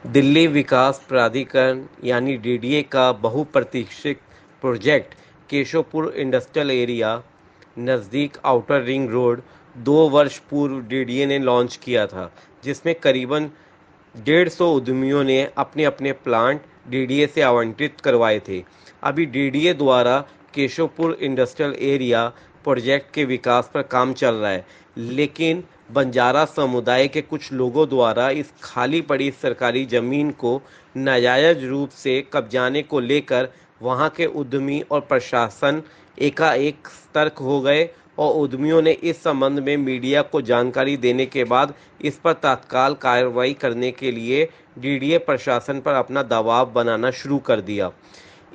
दिल्ली विकास प्राधिकरण यानी डीडीए का बहुप्रतीक्षित प्रोजेक्ट केशवपुर इंडस्ट्रियल एरिया नज़दीक आउटर रिंग रोड 2 वर्ष पूर्व डीडीए ने लॉन्च किया था, जिसमें करीबन 150 उद्यमियों ने अपने अपने प्लांट डीडीए से आवंटित करवाए थे। अभी डीडीए द्वारा केशवपुर इंडस्ट्रियल एरिया प्रोजेक्ट के विकास पर काम चल रहा है, लेकिन बंजारा समुदाय के कुछ लोगों द्वारा इस खाली पड़ी सरकारी जमीन को नाजायज रूप से कब्जाने को लेकर वहां के उद्यमी और प्रशासन एकाएक सतर्क हो गए और उद्यमियों ने इस संबंध में मीडिया को जानकारी देने के बाद इस पर तत्काल कार्रवाई करने के लिए डीडीए प्रशासन पर अपना दबाव बनाना शुरू कर दिया।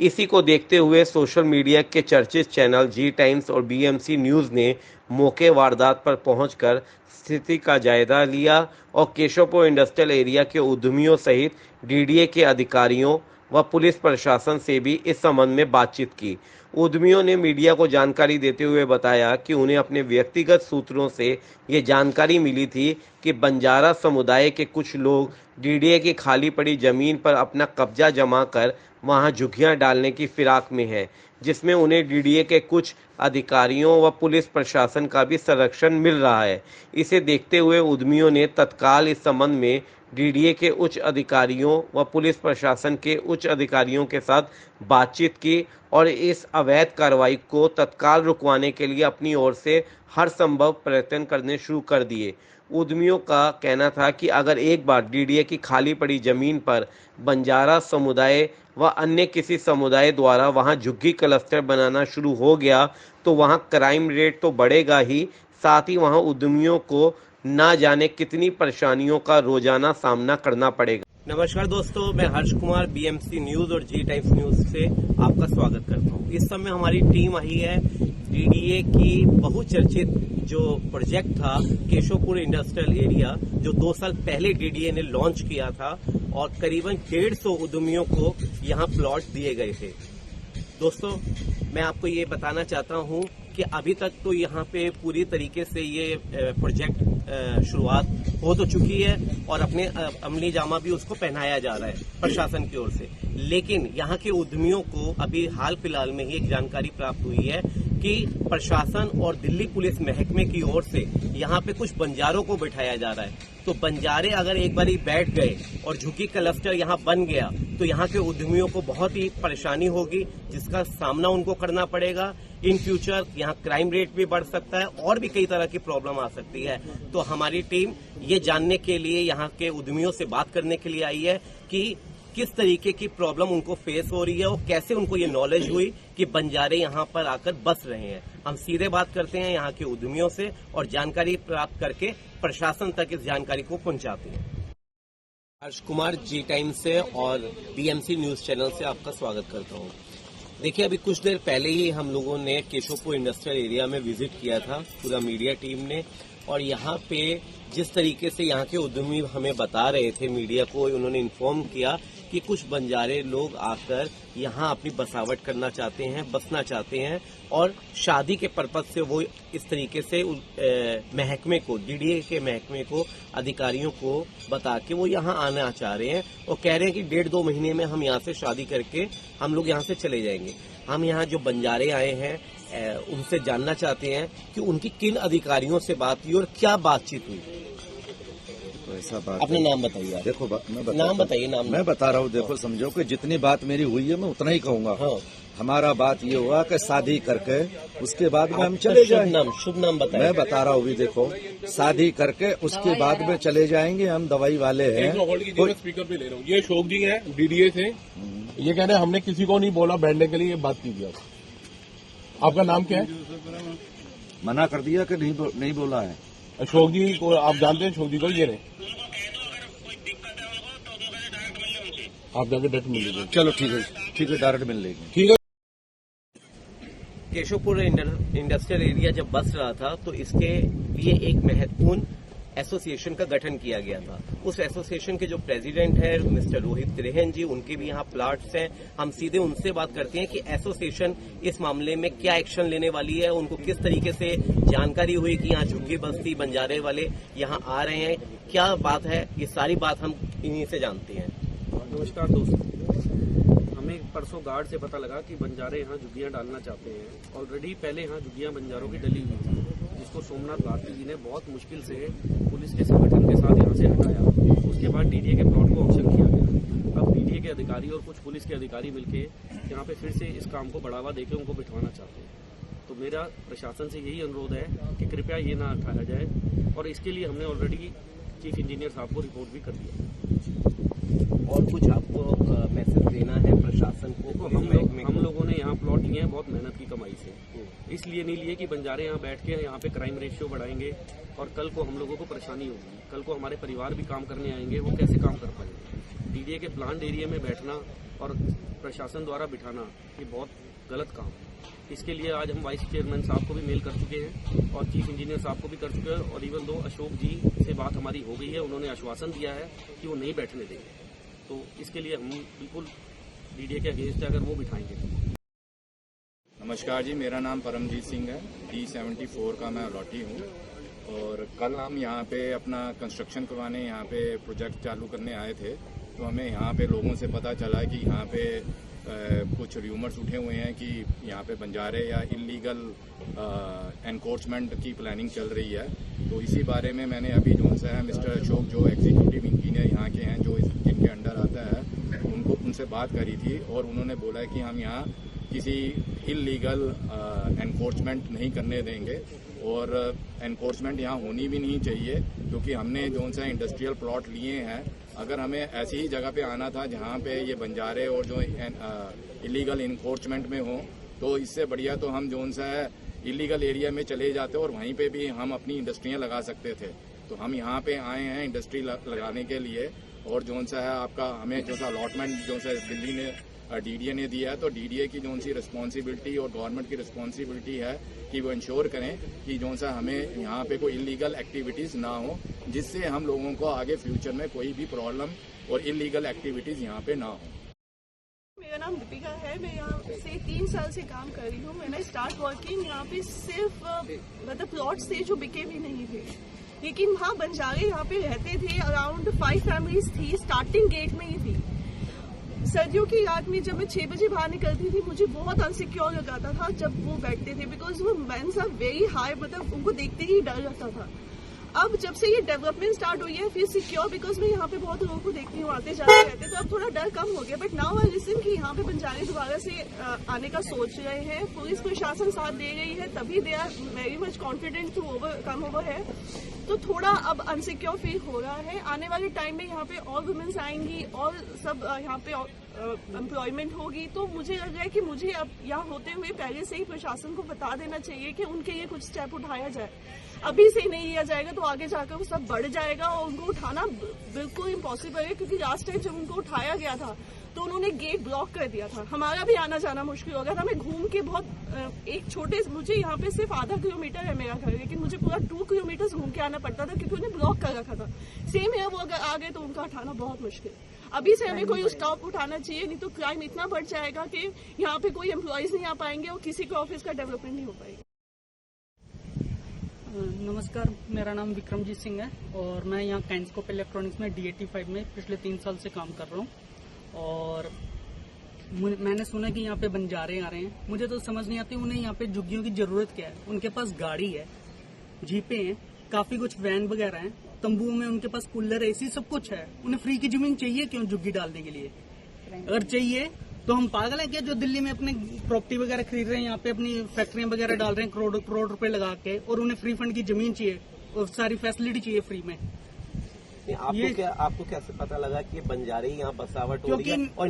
इसी को देखते हुए सोशल मीडिया के चर्चित चैनल जी टाइम्स और बीएमसी न्यूज़ ने मौके वारदात पर पहुंचकर स्थिति का जायजा लिया और केशवपुर इंडस्ट्रियल एरिया के उद्यमियों सहित डीडीए के अधिकारियों व पुलिस प्रशासन से भी इस संबंध में बातचीत की। उद्यमियों ने मीडिया को जानकारी देते हुए बताया कि उन्हें अपने व्यक्तिगत सूत्रों से ये जानकारी मिली थी कि बंजारा समुदाय के कुछ लोग डीडीए की खाली पड़ी जमीन पर अपना कब्जा जमा कर वहां झुग्गियां डालने की फिराक में है, जिसमें उन्हें डीडीए के कुछ अधिकारियों व पुलिस प्रशासन का भी संरक्षण मिल रहा है। इसे देखते हुए उद्यमियों ने तत्काल इस संबंध में डीडीए के उच्च अधिकारियों व पुलिस प्रशासन के उच्च अधिकारियों के साथ बातचीत की और इस अवैध कार्रवाई को तत्काल रुकवाने के लिए अपनी ओर से हर संभव प्रयत्न करने शुरू कर दिए। उद्यमियों का कहना था कि अगर एक बार डीडीए की खाली पड़ी जमीन पर बंजारा समुदाय व अन्य किसी समुदाय द्वारा वहां झुग्गी क्लस्टर बनाना शुरू हो गया तो वहां क्राइम रेट तो बढ़ेगा ही, साथ ही वहां उद्यमियों को ना जाने कितनी परेशानियों का रोजाना सामना करना पड़ेगा। नमस्कार दोस्तों, मैं हर्ष कुमार बीएमसी न्यूज और जी टाइम्स न्यूज से आपका स्वागत करता हूं। इस समय हमारी टीम आई है डीडीए की बहुचर्चित जो प्रोजेक्ट था केशवपुर इंडस्ट्रियल एरिया, जो 2 साल पहले डीडीए ने लॉन्च किया था और करीबन 150 उद्यमियों को यहां प्लॉट दिए गए थे। दोस्तों, मैं आपको ये बताना चाहता हूं कि अभी तक तो यहाँ पे पूरी तरीके से ये प्रोजेक्ट शुरुआत हो तो चुकी है और अपने अमली जामा भी उसको पहनाया जा रहा है प्रशासन की ओर से, लेकिन यहाँ के उद्यमियों को अभी हाल फिलहाल में ही एक जानकारी प्राप्त हुई है कि प्रशासन और दिल्ली पुलिस महकमे की ओर से यहाँ पे कुछ बंजारों को बिठाया जा रहा है। तो बंजारे अगर एक बार बैठ गए और झुग्गी क्लस्टर यहाँ बन गया तो यहाँ के उद्यमियों को बहुत ही परेशानी होगी, जिसका सामना उनको करना पड़ेगा। इन फ्यूचर यहाँ क्राइम रेट भी बढ़ सकता है और भी कई तरह की प्रॉब्लम आ सकती है। तो हमारी टीम ये जानने के लिए यहाँ के उद्यमियों से बात करने के लिए आई है कि किस तरीके की प्रॉब्लम उनको फेस हो रही है और कैसे उनको ये नॉलेज हुई कि बंजारे यहाँ पर आकर बस रहे हैं। हम सीधे बात करते हैं यहाँ के उद्यमियों से और जानकारी प्राप्त करके प्रशासन तक इस जानकारी को पहुंचाते हैं। हर्ष कुमार जी टाइम्स से और बीएमसी न्यूज चैनल से आपका स्वागत करता हूँ। देखिए, अभी कुछ देर पहले ही हम लोगों ने केशवपुर इंडस्ट्रियल एरिया में विजिट किया था, पूरा मीडिया टीम ने, और यहाँ पे जिस तरीके से यहाँ के उद्यमी हमें बता रहे थे मीडिया को, उन्होंने इन्फॉर्म किया कि कुछ बंजारे लोग आकर यहाँ अपनी बसावट करना चाहते हैं, बसना चाहते हैं और शादी के पर्पज से वो इस तरीके से महकमे को, डीडीए के महकमे को, अधिकारियों को बता के वो यहाँ आना चाह रहे हैं और कह रहे हैं कि 1.5-2 महीने में हम यहाँ से शादी करके हम लोग यहाँ से चले जाएंगे। हम यहाँ जो बंजारे आए हैं उनसे जानना चाहते हैं कि उनकी किन अधिकारियों से बात हुई और क्या बातचीत हुई। तो ऐसा बात, अपना नाम बताइए। देखो नाम बताइए। नाम मैं बता रहा हूँ। देखो, समझो कि जितनी बात मेरी हुई है मैं उतना ही कहूँगा। हाँ। हमारा बात ये हुआ कि शादी करके उसके बाद में हम चले जाएंगे। शुभ नाम बताइए। मैं बता रहा हूँ भी, देखो, शादी करके उसके बाद में चले जाएंगे। हम दवाई वाले हैं। स्पीकर पे ले रहा हूँ। ये अशोक जी हैं डीडीए से। ये कह रहे हैं हमने किसी को नहीं बोला बैठने के लिए, बात कीजिए। आपका नाम क्या है? मना कर दिया कि नहीं बोला है। अशोक जी को आप जानते हैं? अशोक जी को ये रहे, आप जाके डायरेक्ट मिल लीजिए। चलो ठीक है, डायरेक्ट मिल लेंगे। ठीक है। केशवपुर इंडस्ट्रियल एरिया जब बस रहा था तो इसके लिए एक महत्वपूर्ण एसोसिएशन का गठन किया गया था। उस एसोसिएशन के जो प्रेसिडेंट है मिस्टर रोहित त्रेहन जी, उनके भी यहाँ प्लाट्स हैं। हम सीधे उनसे बात करते हैं कि एसोसिएशन इस मामले में क्या एक्शन लेने वाली है, उनको किस तरीके से जानकारी हुई कि यहाँ झुग्गी बस्ती बंजारे वाले यहाँ आ रहे हैं, क्या बात है, ये सारी बात हम इन्हीं से जानते हैं। नमस्कार दोस्तों, हमें परसों गार्ड से पता लगा कि बंजारे यहाँ झुग्गियाँ डालना चाहते हैं। ऑलरेडी पहले यहाँ झुग्गियाँ बंजारों की डली हुई थी, जिसको सोमनाथ भारती जी ने बहुत मुश्किल से पुलिस के संगठन के साथ यहाँ से हटाया। उसके बाद डीडीए के प्लॉट को ऑक्शन किया गया। अब डीडीए के अधिकारी और कुछ पुलिस के अधिकारी मिलके यहाँ पे फिर से इस काम को बढ़ावा देकर उनको बिठवाना चाहते हैं। तो मेरा प्रशासन से यही अनुरोध है कि कृपया ये ना हटाया जाए, और इसके लिए हमने ऑलरेडी चीफ इंजीनियर साहब को रिपोर्ट भी कर दिया। और कुछ आपको मैसेज देना है प्रशासन को? हम लोगों ने यहाँ प्लॉट लिए हैं बहुत मेहनत की कमाई से, इसलिए नहीं लिए कि बंजारे यहाँ बैठ के यहाँ पे क्राइम रेशियो बढ़ाएंगे और कल को हम लोगों को परेशानी होगी। कल को हमारे परिवार भी काम करने आएंगे, वो कैसे काम कर पाएंगे? डीडीए के प्लान्ड एरिया में बैठना और प्रशासन द्वारा बिठाना ये बहुत गलत काम है। इसके लिए आज हम वाइस चेयरमैन साहब को भी मेल कर चुके हैं और चीफ इंजीनियर साहब को भी कर चुके हैं, और इवन दो अशोक जी से बात हमारी हो गई है। उन्होंने आश्वासन दिया है कि वो नहीं बैठने देंगे। तो इसके लिए हम बिल्कुल डीडीए के अगेंस्ट अगर वो बिठाएंगे। नमस्कार जी, मेरा नाम परमजीत सिंह है। D74 का मैं अलॉटी हूँ, और कल हम यहाँ पे अपना कंस्ट्रक्शन करवाने यहाँ पे प्रोजेक्ट चालू करने आए थे। तो हमें यहाँ पे लोगों से पता चला कि यहाँ पे कुछ र्यूमर्स उठे हुए हैं कि यहाँ पे बंजारे या इलीगल एनक्रोचमेंट की प्लानिंग चल रही है। तो इसी बारे में मैंने अभी जो है मिस्टर अशोक जो एग्जीक्यूटिव इंजीनियर यहाँ के हैं, जो जिनके अंडर आता है, उनसे बात करी थी, और उन्होंने बोला है कि हम यहाँ किसी इलीगल एनक्रोचमेंट नहीं करने देंगे, और एनक्रोचमेंट यहाँ होनी भी नहीं चाहिए, क्योंकि हमने जो सा इंडस्ट्रियल प्लॉट लिए हैं। अगर हमें ऐसी ही जगह पे आना था जहाँ पे ये बंजारे और जो इलीगल एनक्रोचमेंट में हो, तो इससे बढ़िया तो हम जो सा है इलीगल एरिया में चले जाते और वहीं पे भी हम अपनी इंडस्ट्रियाँ लगा सकते थे। तो हम यहाँ पे आए हैं इंडस्ट्री लगाने के लिए, और जो सा है आपका हमें जो सा अलॉटमेंट जो सा दिल्ली ने डीडीए ने दिया है, तो डीडीए की जो सी रिस्पॉन्सिबिलिटी और गवर्नमेंट की रिस्पॉन्सिबिलिटी है कि वो इंश्योर करें कि जो सा हमें यहाँ पे कोई इलीगल एक्टिविटीज ना हो, जिससे हम लोगों को आगे फ्यूचर में कोई भी प्रॉब्लम और इलीगल एक्टिविटीज यहाँ पे ना हो। मेरा नाम दीपिका है। मैं यहाँ से 3 साल से काम कर रही हूँ। मैंने स्टार्ट वर्किंग यहाँ पे सिर्फ मतलब प्लॉट्स थे जो बिके भी नहीं थे, लेकिन वहाँ बंजारे यहाँ पे रहते थे। अराउंड 5 फैमिलीज थी, स्टार्टिंग गेट में ही थी। सर्दियों की रात में जब मैं 6 बजे बाहर निकलती थी, मुझे बहुत अनसिक्योर लगाता था जब वो बैठते थे, बिकॉज वो मेंस आर वेरी हाई, मतलब उनको देखते ही डर लगता था। अब जब से ये डेवलपमेंट स्टार्ट हुई है, फिर सिक्योर, बिकॉज मैं यहाँ पे बहुत लोगों को देखती हूँ आते जाते रहते, तो अब थोड़ा डर कम हो गया। बट नाउ आई लिसन कि यहाँ पे बंजारे दोबारा से आने का सोच रहे हैं, पुलिस प्रशासन साथ दे रही है, तभी they are very much confident to come over है। तो थोड़ा अब अनसिक्योर फील हो रहा है। आने वाले टाइम में यहाँ पे और वुमेन्स आएंगी और सब यहाँ पे एम्प्लॉयमेंट होगी, तो मुझे लग रहा है कि मुझे अब यहाँ होते हुए पहले से ही प्रशासन को बता देना चाहिए कि उनके लिए कुछ स्टेप उठाया जाए। अभी से नहीं लिया जाएगा तो आगे जाकर वो सब बढ़ जाएगा, और उनको उठाना बिल्कुल इम्पॉसिबल है, क्योंकि लास्ट टाइम जब उनको उठाया गया था तो उन्होंने गेट ब्लॉक कर दिया था। हमारा भी आना जाना मुश्किल हो गया था। मैं घूम के बहुत एक छोटे, मुझे यहाँ पे सिर्फ आधा किलोमीटर है मेरा घर, लेकिन मुझे पूरा 2 किलोमीटर घूम के आना पड़ता था, क्योंकि उन्हें ब्लॉक कर रखा था। सेम है, वो अगर आ गए तो उनका उठाना बहुत मुश्किल। अभी से हमें कोई स्टॉप उठाना चाहिए, नहीं तो क्राइम इतना बढ़ जाएगा कि यहाँ पे कोई एम्प्लॉयज नहीं आ पाएंगे और किसी के ऑफिस का डेवलपमेंट नहीं हो पाएगा। नमस्कार, मेरा नाम विक्रमजीत सिंह है और मैं यहाँ कैंसकोप इलेक्ट्रॉनिक्स में D85 में पिछले 3 साल से काम कर रहा हूँ। और मैंने सुना कि यहाँ पे बंजारे आ रहे हैं। मुझे तो समझ नहीं आती उन्हें यहाँ पे झुग्गियों की जरूरत क्या है। उनके पास गाड़ी है, जीपें हैं, काफी कुछ वैन वगैरह हैं, तंबुओं में उनके पास कूलर, एसी सब कुछ है। उन्हें फ्री की जमीन चाहिए क्यों झुग्गी डालने के लिए? अगर चाहिए तो हम पागल हैं क्या जो दिल्ली में अपने प्रॉपर्टी वगैरह खरीद रहे हैं, यहाँ पे अपनी फैक्ट्रियां वगैरह डाल रहे हैं करोड़ रुपए लगा के, और उन्हें फ्री फंड की जमीन चाहिए और सारी फैसिलिटी चाहिए फ्री में। आपको कैसे पता लगा कि ये बंजारे यहाँ बसावट हो रही है? क्योंकि और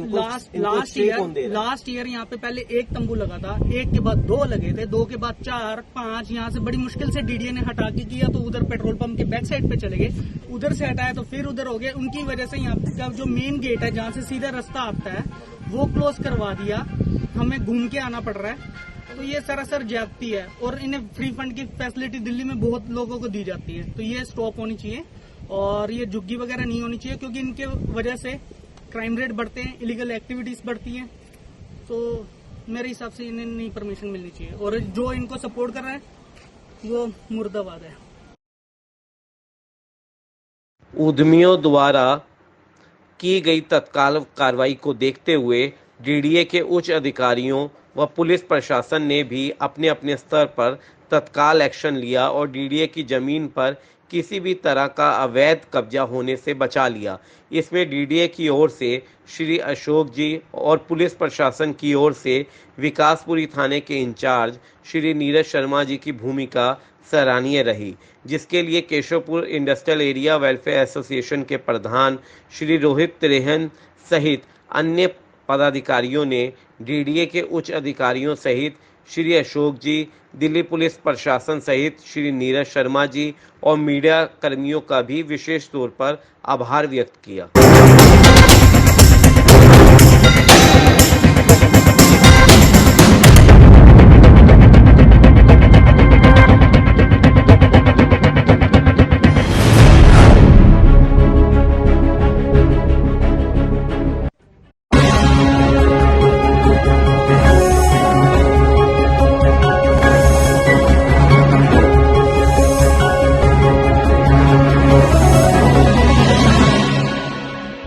लास्ट ईयर यहाँ पे पहले 1 तंबू लगा था, 1 के बाद 2 लगे थे, 2 के बाद 4, 5, यहाँ से बड़ी मुश्किल से डीडीए ने हटा के किया, तो उधर पेट्रोल पंप के बैक साइड पे चले गए, उधर से हटाया तो फिर उधर हो गए। उनकी वजह से यहाँ का जो मेन गेट है जहाँ से सीधा रास्ता आता है वो क्लोज करवा दिया, हमें घूम के आना पड़ रहा है। तो ये सरासर ज्यादती है, और इन्हें फ्री फंड की फैसिलिटी दिल्ली में बहुत लोगों को दी जाती है, तो ये स्टॉप होनी चाहिए। और ये झुग्गी वगैरह नहीं होनी चाहिए, क्योंकि इनके वजह से क्राइम रेट बढ़ते हैं, इलीगल एक्टिविटीज बढ़ती हैं। तो मेरे हिसाब से इन्हें नहीं परमिशन मिलनी चाहिए, और जो इनको सपोर्ट कर रहा है वो मुर्दाबाद है। उद्यमियों द्वारा की गई तत्काल कार्रवाई को देखते हुए डीडीए के उच्च अधिकारियों व पुलिस प्रशासन ने भी अपने अपने स्तर पर तत्काल एक्शन लिया और डीडीए की जमीन पर किसी भी तरह का अवैध कब्जा होने से बचा लिया। इसमें डीडीए की ओर से श्री अशोक जी और पुलिस प्रशासन की ओर से विकासपुरी थाने के इंचार्ज श्री नीरज शर्मा जी की भूमिका सराहनीय रही, जिसके लिए Keshavpur industrial area welfare association के प्रधान श्री रोहित त्रेहन सहित अन्य पदाधिकारियों ने डीडीए के उच्च अधिकारियों सहित श्री अशोक जी, दिल्ली पुलिस प्रशासन सहित श्री नीरज शर्मा जी और मीडिया कर्मियों का भी विशेष तौर पर आभार व्यक्त किया।